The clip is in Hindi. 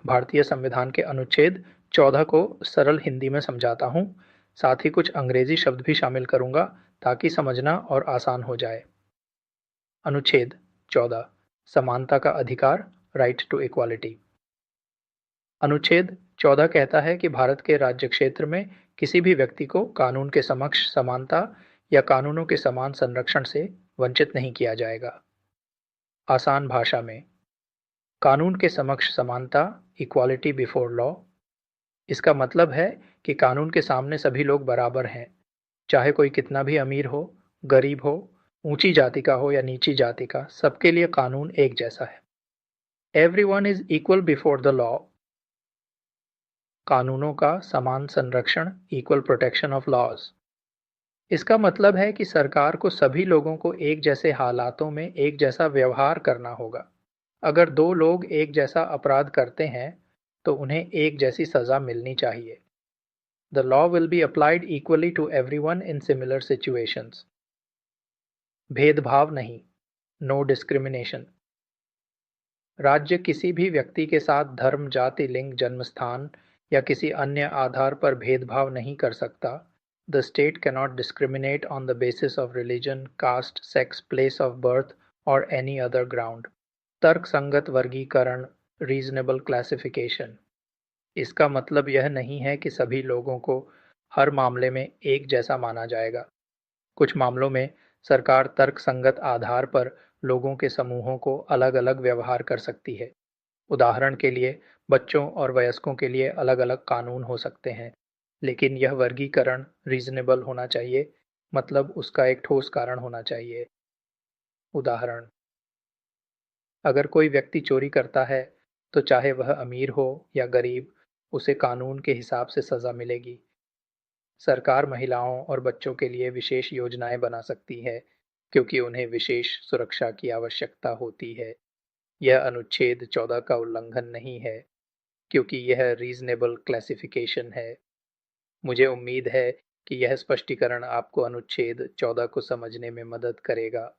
भारतीय संविधान के अनुच्छेद 14 को सरल हिंदी में समझाता हूँ। साथ ही कुछ अंग्रेजी शब्द भी शामिल करूँगा ताकि समझना और आसान हो जाए। अनुच्छेद 14 समानता का अधिकार, राइट टू इक्वालिटी। अनुच्छेद 14 कहता है कि भारत के राज्य क्षेत्र में किसी भी व्यक्ति को कानून के समक्ष समानता या कानूनों के समान संरक्षण से वंचित नहीं किया जाएगा। आसान भाषा में, कानून के समक्ष समानता, इक्वालिटी बिफोर लॉ, इसका मतलब है कि कानून के सामने सभी लोग बराबर हैं, चाहे कोई कितना भी अमीर हो, गरीब हो, ऊंची जाति का हो या नीची जाति का, सबके लिए कानून एक जैसा है। Everyone is equal before the law, कानूनों का समान संरक्षण, इक्वल प्रोटेक्शन ऑफ लॉज। इसका मतलब है कि सरकार को सभी लोगों को एक जैसे हालातों में एक जैसा व्यवहार करना होगा। अगर दो लोग एक जैसा अपराध करते हैं तो उन्हें एक जैसी सजा मिलनी चाहिए। The law will be applied equally to everyone in similar situations. भेदभाव नहीं, नो डिस्क्रिमिनेशन। राज्य किसी भी व्यक्ति के साथ धर्म, जाति, लिंग, जन्मस्थान या किसी अन्य आधार पर भेदभाव नहीं कर सकता। The state cannot discriminate on the basis of religion, caste, sex, place of birth और एनी अदर ग्राउंड। तर्कसंगत वर्गीकरण, रीजनेबल क्लासिफिकेशन। इसका मतलब यह नहीं है कि सभी लोगों को हर मामले में एक जैसा माना जाएगा। कुछ मामलों में सरकार तर्कसंगत आधार पर लोगों के समूहों को अलग-अलग व्यवहार कर सकती है। उदाहरण के लिए, बच्चों और वयस्कों के लिए अलग-अलग कानून हो सकते हैं, लेकिन यह वर्गीकरण रीजनेबल होना चाहिए, मतलब उसका एक ठोस कारण होना चाहिए। उदाहरण, अगर कोई व्यक्ति चोरी करता है, तो चाहे वह अमीर हो या गरीब, उसे कानून के हिसाब से सजा मिलेगी। सरकार महिलाओं और बच्चों के लिए विशेष योजनाएं बना सकती है, क्योंकि उन्हें विशेष सुरक्षा की आवश्यकता होती है। यह अनुच्छेद 14 का उल्लंघन नहीं है, क्योंकि यह रीजनेबल क्लासिफिकेशन है। मुझे उम्मीद है कि यह स्पष्टीकरण आपको अनुच्छेद 14 को समझने में मदद करेगा।